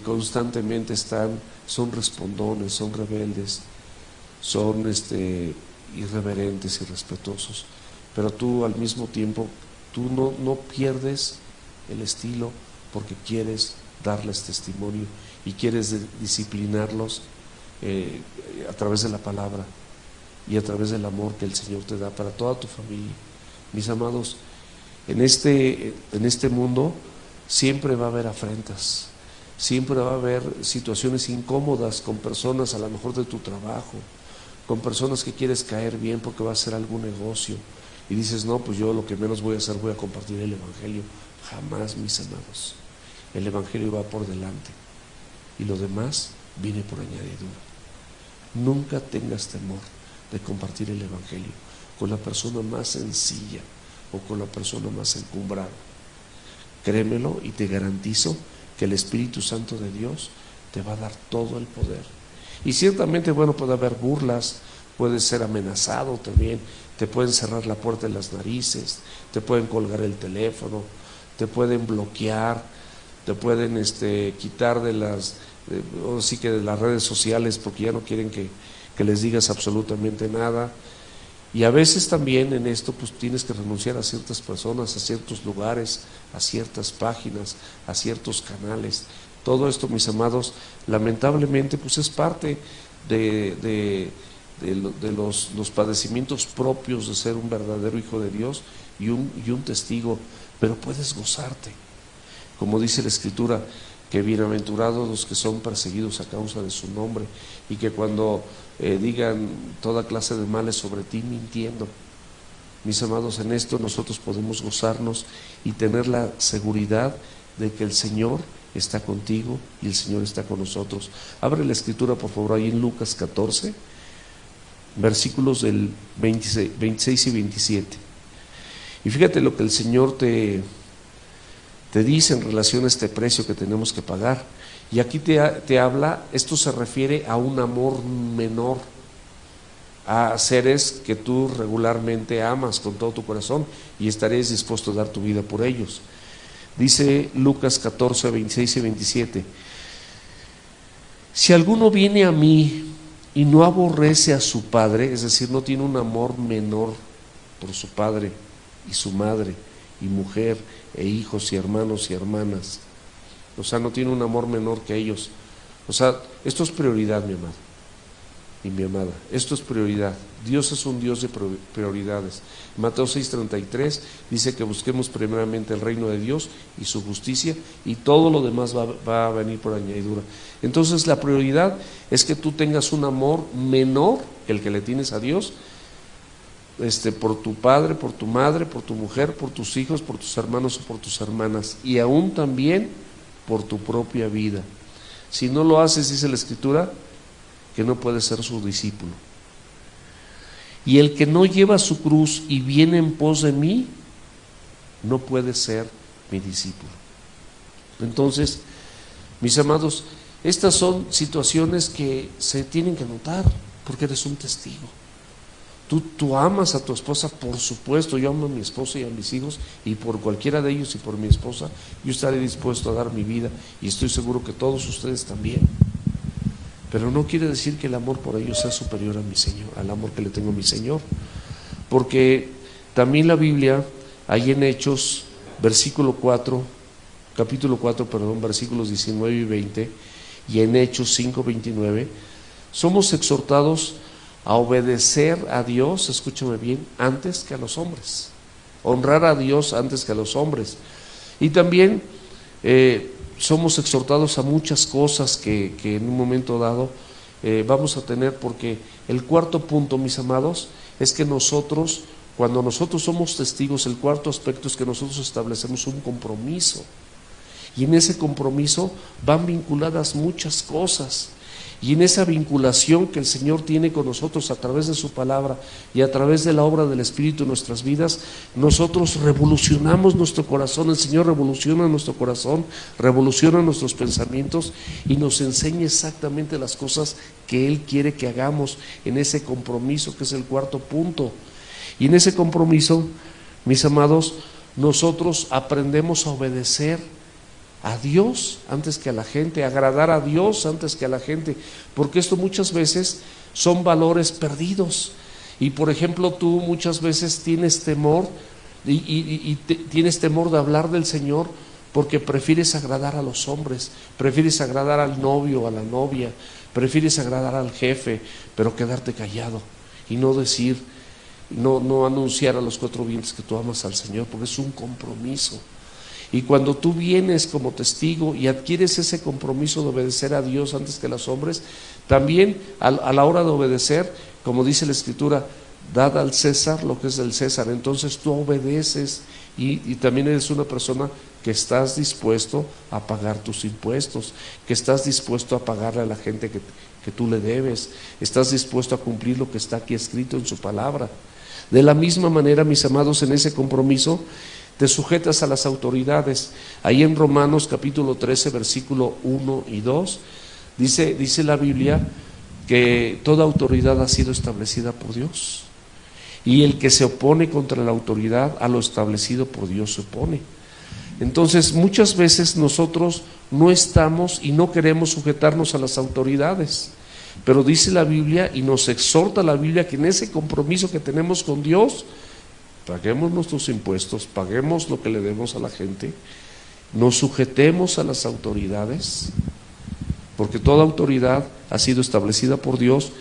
constantemente son respondones, son rebeldes, son irreverentes, irrespetuosos, pero tú al mismo tiempo, tú no pierdes el estilo, porque quieres darles testimonio y quieres disciplinarlos a través de la palabra y a través del amor que el Señor te da para toda tu familia. Mis amados, en este mundo siempre va a haber afrentas, siempre va a haber situaciones incómodas con personas a lo mejor de tu trabajo, con personas que quieres caer bien porque va a hacer algún negocio y dices: no, pues yo lo que menos voy a hacer, voy a compartir el Evangelio. Jamás, mis amados, el Evangelio va por delante y lo demás viene por añadidura. Nunca tengas temor de compartir el Evangelio con la persona más sencilla o con la persona más encumbrada. Créemelo y te garantizo que el Espíritu Santo de Dios te va a dar todo el poder. Y ciertamente, puede haber burlas, puedes ser amenazado también, te pueden cerrar la puerta en las narices, te pueden colgar el teléfono, te pueden bloquear, te pueden quitar de las redes sociales, porque ya no quieren que les digas absolutamente nada. Y a veces también en esto pues tienes que renunciar a ciertas personas, a ciertos lugares, a ciertas páginas, a ciertos canales. Todo esto, mis amados, lamentablemente pues es parte de los padecimientos propios de ser un verdadero hijo de Dios y un testigo, pero puedes gozarte. Como dice la Escritura, que bienaventurados los que son perseguidos a causa de su nombre, y que cuando digan toda clase de males sobre ti mintiendo. Mis amados, en esto nosotros podemos gozarnos y tener la seguridad de que el Señor está contigo y el Señor está con nosotros. Abre la Escritura, por favor, ahí en Lucas 14, versículos del 26 y 27. Y fíjate lo que el Señor te dice en relación a este precio que tenemos que pagar. Y aquí te habla, esto se refiere a un amor menor, a seres que tú regularmente amas con todo tu corazón y estarías dispuesto a dar tu vida por ellos. Dice Lucas 14, 26 y 27, si alguno viene a mí y no aborrece a su padre, es decir, no tiene un amor menor por su padre y su madre y mujer e hijos y hermanos y hermanas, o sea, no tiene un amor menor que ellos, o sea, esto es prioridad, mi amado y mi amada, esto es prioridad. Dios es un Dios de prioridades. Mateo 6:33 dice que busquemos primeramente el reino de Dios y su justicia, y todo lo demás va a venir por añadidura. Entonces la prioridad es que tú tengas un amor menor que el que le tienes a Dios, por tu padre, por tu madre, por tu mujer, por tus hijos, por tus hermanos o por tus hermanas, y aún también por tu propia vida. Si no lo haces, dice la Escritura, que no puede ser su discípulo. Y el que no lleva su cruz y viene en pos de mí, no puede ser mi discípulo. Entonces, mis amados, estas son situaciones que se tienen que notar, porque eres un testigo. Tú amas a tu esposa, por supuesto. Yo amo a mi esposa y a mis hijos, y por cualquiera de ellos y por mi esposa yo estaré dispuesto a dar mi vida, y estoy seguro que todos ustedes también. Pero no quiere decir que el amor por ellos sea superior a mi Señor, al amor que le tengo a mi Señor. Porque también la Biblia, ahí en Hechos, capítulo 4, versículos 19 y 20, y en Hechos 5:29, somos exhortados a obedecer a Dios, escúchame bien, antes que a los hombres. Honrar a Dios antes que a los hombres. Y también somos exhortados a muchas cosas que en un momento dado vamos a tener, porque el cuarto punto, mis amados, es que nosotros, cuando nosotros somos testigos, el cuarto aspecto es que nosotros establecemos un compromiso, y en ese compromiso van vinculadas muchas cosas, y en esa vinculación que el Señor tiene con nosotros a través de su palabra y a través de la obra del Espíritu en nuestras vidas, nosotros revolucionamos nuestro corazón. El Señor revoluciona nuestro corazón, revoluciona nuestros pensamientos y nos enseña exactamente las cosas que Él quiere que hagamos en ese compromiso, que es el cuarto punto. Y en ese compromiso, mis amados, nosotros aprendemos a obedecer a Dios antes que a la gente, agradar a Dios antes que a la gente, porque esto muchas veces son valores perdidos. Y por ejemplo, tú muchas veces tienes temor tienes temor de hablar del Señor porque prefieres agradar a los hombres, prefieres agradar al novio, a la novia, prefieres agradar al jefe, pero quedarte callado y no decir, no anunciar a los cuatro vientos que tú amas al Señor, porque es un compromiso. Y cuando tú vienes como testigo y adquieres ese compromiso de obedecer a Dios antes que a los hombres, también a la hora de obedecer, como dice la Escritura, dad al César lo que es del César. Entonces tú obedeces y también eres una persona que estás dispuesto a pagar tus impuestos, que estás dispuesto a pagarle a la gente que tú le debes, estás dispuesto a cumplir lo que está aquí escrito en su palabra. De la misma manera, mis amados, en ese compromiso te sujetas a las autoridades. Ahí en Romanos capítulo 13, versículo 1 y 2, dice la Biblia que toda autoridad ha sido establecida por Dios, y el que se opone contra la autoridad, a lo establecido por Dios se opone. Entonces muchas veces nosotros no estamos y no queremos sujetarnos a las autoridades, pero dice la Biblia y nos exhorta la Biblia que en ese compromiso que tenemos con Dios, paguemos nuestros impuestos, paguemos lo que le debemos a la gente, nos sujetemos a las autoridades, porque toda autoridad ha sido establecida por Dios.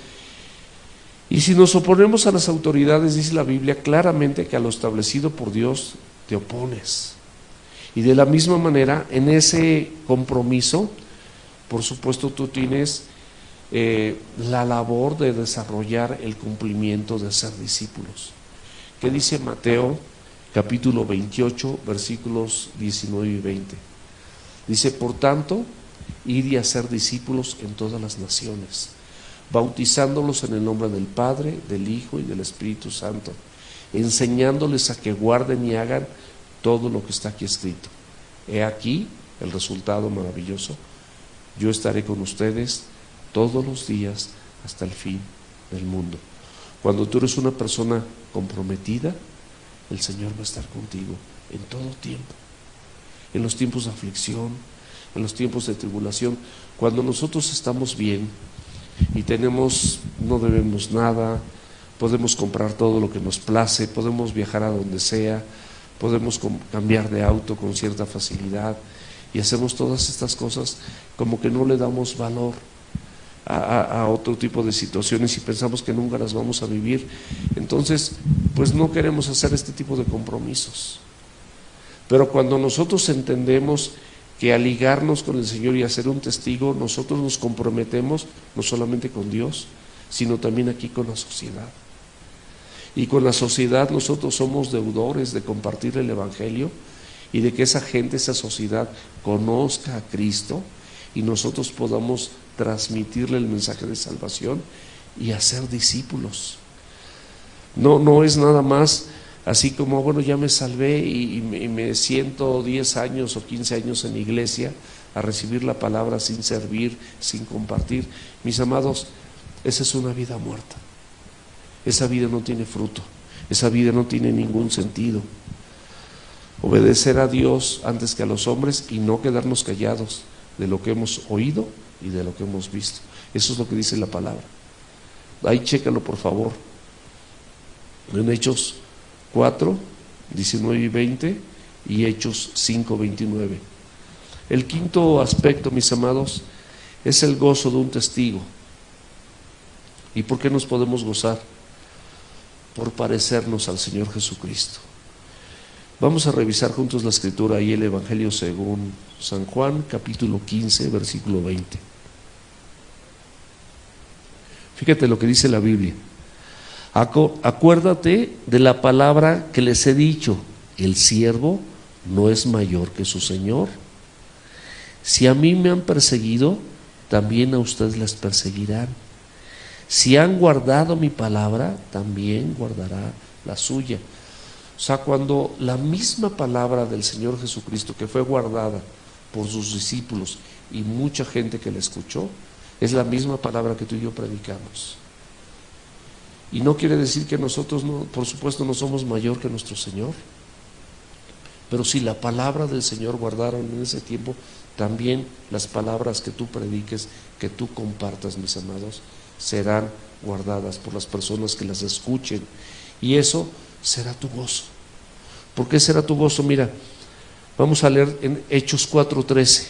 Y si nos oponemos a las autoridades, dice la Biblia claramente que a lo establecido por Dios te opones. Y de la misma manera, en ese compromiso, por supuesto tú tienes la labor de desarrollar el cumplimiento de ser discípulos. ¿Qué dice Mateo capítulo 28, versículos 19 y 20? Dice, por tanto, id y hacer discípulos en todas las naciones, bautizándolos en el nombre del Padre, del Hijo y del Espíritu Santo, enseñándoles a que guarden y hagan todo lo que está aquí escrito. He aquí el resultado maravilloso. Yo estaré con ustedes todos los días hasta el fin del mundo. Cuando tú eres una persona comprometida, el Señor va a estar contigo en todo tiempo, en los tiempos de aflicción, en los tiempos de tribulación. Cuando nosotros estamos bien y no debemos nada, podemos comprar todo lo que nos place, podemos viajar a donde sea, podemos cambiar de auto con cierta facilidad y hacemos todas estas cosas, como que no le damos valor a otro tipo de situaciones y pensamos que nunca las vamos a vivir. Entonces, pues no queremos hacer este tipo de compromisos. Pero cuando nosotros entendemos que al ligarnos con el Señor y hacer un testigo, nosotros nos comprometemos no solamente con Dios, sino también aquí con la sociedad. Y con la sociedad nosotros somos deudores de compartir el Evangelio y de que esa gente, esa sociedad conozca a Cristo y nosotros podamos transmitirle el mensaje de salvación y hacer discípulos. No es nada más así como, bueno, ya me salvé y me siento 10 años o 15 años en la iglesia a recibir la palabra sin servir, sin compartir. Mis amados, esa es una vida muerta. Esa vida no tiene fruto, esa vida no tiene ningún sentido. Obedecer a Dios antes que a los hombres y no quedarnos callados de lo que hemos oído y de lo que hemos visto. Eso es lo que dice la palabra. Ahí chécalo por favor. En Hechos 4, 19 y 20 y Hechos 5, 29. El quinto aspecto, mis amados, es el gozo de un testigo. ¿Y por qué nos podemos gozar? Por parecernos al Señor Jesucristo. Vamos a revisar juntos la escritura y el Evangelio según San Juan, capítulo 15, versículo 20. Fíjate lo que dice la Biblia. Acuérdate de la palabra que les he dicho, el siervo no es mayor que su Señor. Si a mí me han perseguido, también a ustedes les perseguirán. Si han guardado mi palabra, también guardará la suya. O sea, cuando la misma palabra del Señor Jesucristo, que fue guardada por sus discípulos y mucha gente que la escuchó, es la misma palabra que tú y yo predicamos. Y no quiere decir que nosotros, no, por supuesto, no somos mayor que nuestro Señor. Pero si la palabra del Señor guardaron en ese tiempo, también las palabras que tú prediques, que tú compartas, mis amados, serán guardadas por las personas que las escuchen. Y eso será tu gozo. ¿Por qué será tu gozo? Mira, vamos a leer en Hechos 4:13.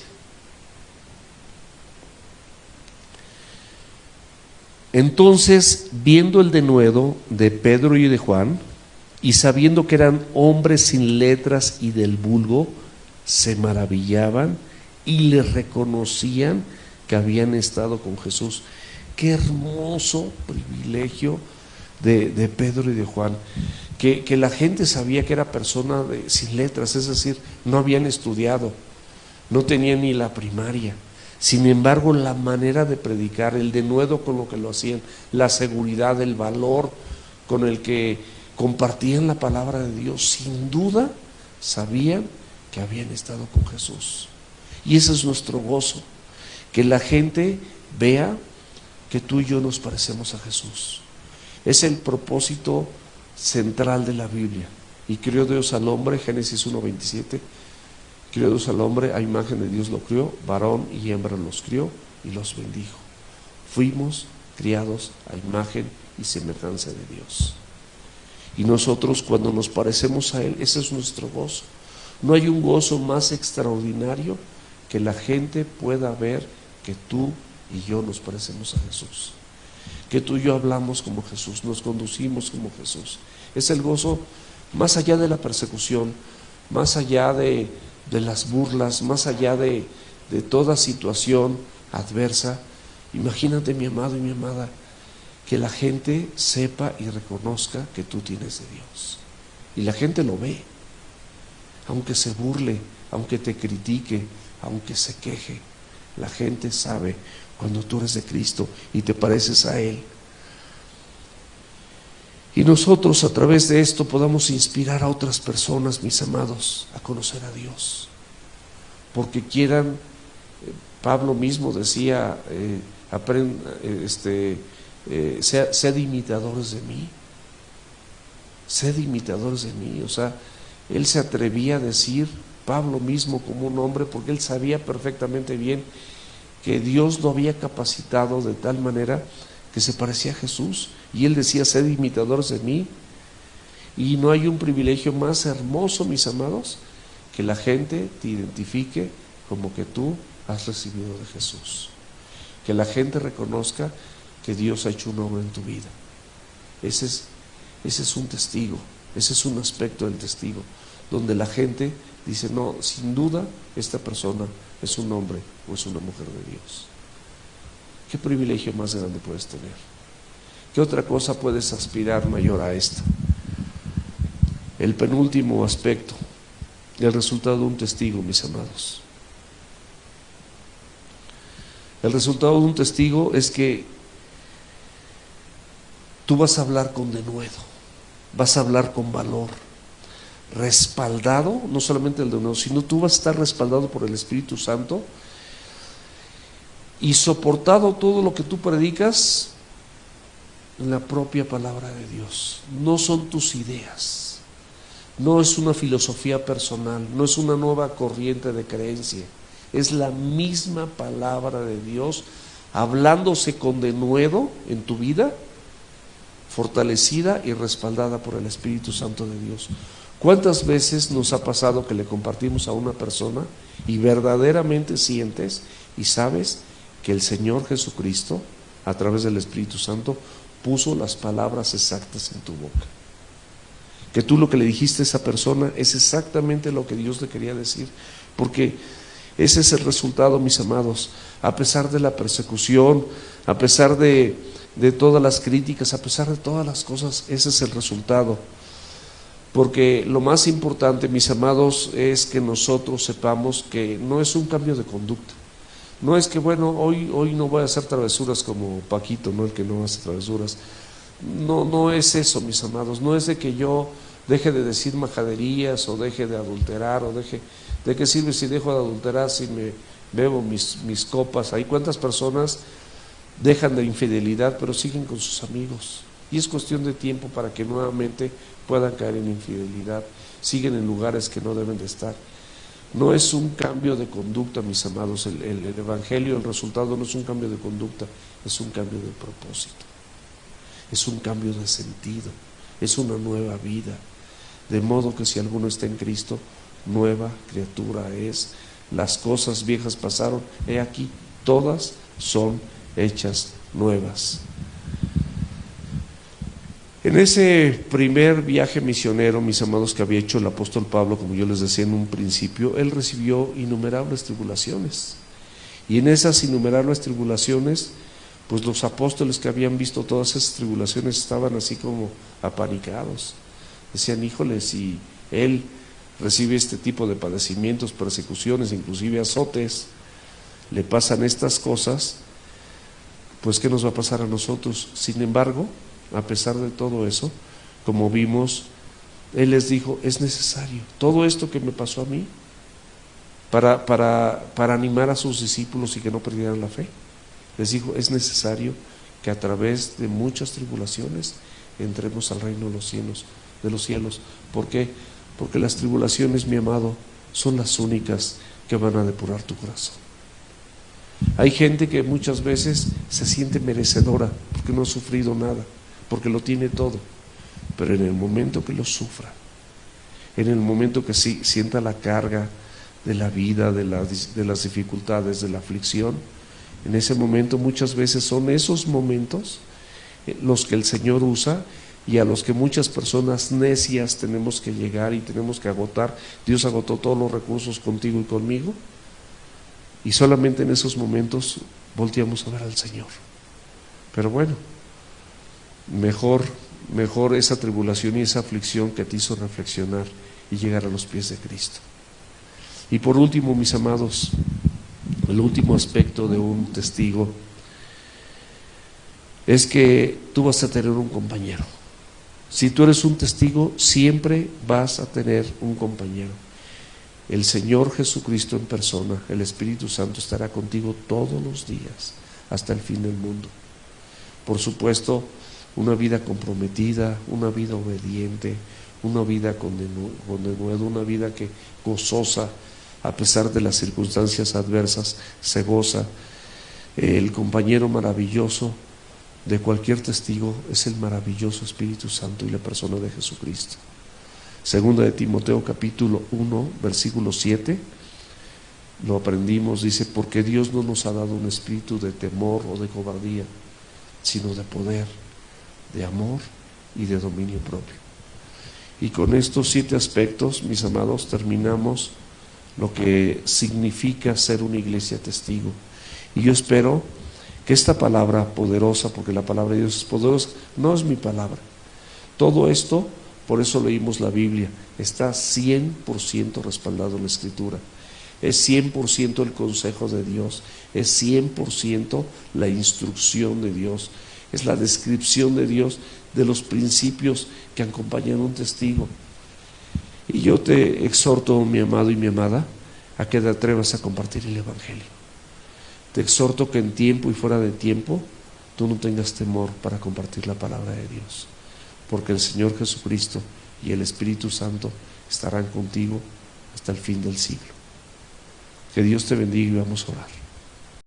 Entonces, viendo el denuedo de Pedro y de Juan, y sabiendo que eran hombres sin letras y del vulgo, se maravillaban y les reconocían que habían estado con Jesús. Qué hermoso privilegio de Pedro y de Juan, que la gente sabía que era persona sin letras, es decir, no habían estudiado, no tenían ni la primaria. Sin embargo, la manera de predicar, el denuedo con lo que lo hacían, la seguridad, el valor con el que compartían la palabra de Dios, sin duda sabían que habían estado con Jesús. Y ese es nuestro gozo, que la gente vea que tú y yo nos parecemos a Jesús. Es el propósito central de la Biblia. Y crió Dios al hombre, Génesis 1:27, crió Dios al hombre, a imagen de Dios lo crió, varón y hembra los crió y los bendijo. Fuimos criados a imagen y semejanza de Dios. Y nosotros, cuando nos parecemos a Él, ese es nuestro gozo. No hay un gozo más extraordinario que la gente pueda ver que tú y yo nos parecemos a Jesús, que tú y yo hablamos como Jesús, nos conducimos como Jesús. Es el gozo más allá de la persecución, más allá de las burlas, más allá de toda situación adversa. Imagínate, mi amado y mi amada, que la gente sepa y reconozca que tú tienes de Dios. Y la gente lo ve, aunque se burle, aunque te critique, aunque se queje. La gente sabe cuando tú eres de Cristo y te pareces a Él. Y nosotros a través de esto podamos inspirar a otras personas, mis amados, a conocer a Dios. Porque quieran, Pablo mismo decía, sed imitadores de mí. Sed imitadores de mí. O sea, él se atrevía a decir, Pablo mismo como un hombre, porque él sabía perfectamente bien que Dios lo había capacitado de tal manera que se parecía a Jesús. Y él decía, sed imitadores de mí. Y no hay un privilegio más hermoso, mis amados, que la gente te identifique como que tú has recibido de Jesús. Que la gente reconozca que Dios ha hecho una obra en tu vida. Ese es un testigo, ese es un aspecto del testigo, donde la gente dice, no, sin duda esta persona es un hombre o es una mujer de Dios. ¿Qué privilegio más grande puedes tener? ¿Qué otra cosa puedes aspirar mayor a esta? El penúltimo aspecto, el resultado de un testigo, mis amados. El resultado de un testigo es que tú vas a hablar con denuedo, vas a hablar con valor, respaldado, no solamente el denuedo, sino tú vas a estar respaldado por el Espíritu Santo y soportado todo lo que tú predicas en la propia palabra de Dios. No son tus ideas, no es una filosofía personal, no es una nueva corriente de creencia, es la misma palabra de Dios hablándose con denuedo en tu vida, fortalecida y respaldada por el Espíritu Santo de Dios. ¿Cuántas veces nos ha pasado que le compartimos a una persona y verdaderamente sientes y sabes que el Señor Jesucristo, a través del Espíritu Santo, puso las palabras exactas en tu boca? Que tú lo que le dijiste a esa persona es exactamente lo que Dios le quería decir, porque ese es el resultado, mis amados. A pesar de la persecución, a pesar de todas las críticas, a pesar de todas las cosas, ese es el resultado. Porque lo más importante, mis amados, es que nosotros sepamos que no es un cambio de conducta. No es que, bueno, hoy no voy a hacer travesuras como Paquito, ¿no? El que no hace travesuras. No es eso, mis amados. No es de que yo deje de decir majaderías o deje de adulterar o deje... ¿De qué sirve si dejo de adulterar, si me bebo mis copas? Hay cuántas personas dejan de infidelidad pero siguen con sus amigos, y es cuestión de tiempo para que nuevamente puedan caer en infidelidad, siguen en lugares que no deben de estar. No es un cambio de conducta, mis amados. El Evangelio, el resultado no es un cambio de conducta, es un cambio de propósito, es un cambio de sentido, es una nueva vida. De modo que si alguno está en Cristo, nueva criatura es. Las cosas viejas pasaron, he aquí, todas son hechas nuevas. En ese primer viaje misionero, mis amados, que había hecho el apóstol Pablo, como yo les decía en un principio, él recibió innumerables tribulaciones, y en esas innumerables tribulaciones, pues los apóstoles que habían visto todas esas tribulaciones estaban así como apanicados. Decían, híjole, si él recibe este tipo de padecimientos, persecuciones, inclusive azotes, le pasan estas cosas, pues ¿qué nos va a pasar a nosotros? Sin embargo, a pesar de todo eso, como vimos, él les dijo, es necesario todo esto que me pasó a mí para animar a sus discípulos y que no perdieran la fe. Les dijo, es necesario que a través de muchas tribulaciones entremos al reino de los cielos. ¿Por qué? Porque las tribulaciones, mi amado, son las únicas que van a depurar tu corazón. Hay gente que muchas veces se siente merecedora porque no ha sufrido nada, porque lo tiene todo, pero en el momento que lo sufra, en el momento que sienta la carga de la vida, de las dificultades, de la aflicción, en ese momento muchas veces son esos momentos los que el Señor usa y a los que muchas personas necias tenemos que llegar y tenemos que agotar. Dios agotó todos los recursos contigo y conmigo, y solamente en esos momentos volteamos a ver al Señor. Pero bueno, mejor esa tribulación y esa aflicción que te hizo reflexionar y llegar a los pies de Cristo. Y por último, mis amados, el último aspecto de un testigo es que tú vas a tener un compañero. Si tú eres un testigo, siempre vas a tener un compañero. El Señor Jesucristo en persona, el Espíritu Santo, estará contigo todos los días, hasta el fin del mundo. Por supuesto, una vida comprometida, una vida obediente, una vida con denuedo, una vida que gozosa, a pesar de las circunstancias adversas, se goza. El compañero maravilloso de cualquier testigo es el maravilloso Espíritu Santo y la persona de Jesucristo. Segunda de Timoteo capítulo 1, versículo 7, lo aprendimos, dice: porque Dios no nos ha dado un espíritu de temor o de cobardía, sino de poder, de amor y de dominio propio. Y con estos 7 aspectos, mis amados, terminamos lo que significa ser una iglesia testigo. Y yo espero que esta palabra poderosa, porque la palabra de Dios es poderosa, no es mi palabra. Todo esto, por eso leímos la Biblia, está 100% respaldado en la Escritura. Es 100% el consejo de Dios, es 100% la instrucción de Dios, es la descripción de Dios de los principios que acompañan a un testigo. Y yo te exhorto, mi amado y mi amada, a que te atrevas a compartir el Evangelio. Te exhorto que en tiempo y fuera de tiempo tú no tengas temor para compartir la palabra de Dios, porque el Señor Jesucristo y el Espíritu Santo estarán contigo hasta el fin del siglo. Que Dios te bendiga y vamos a orar.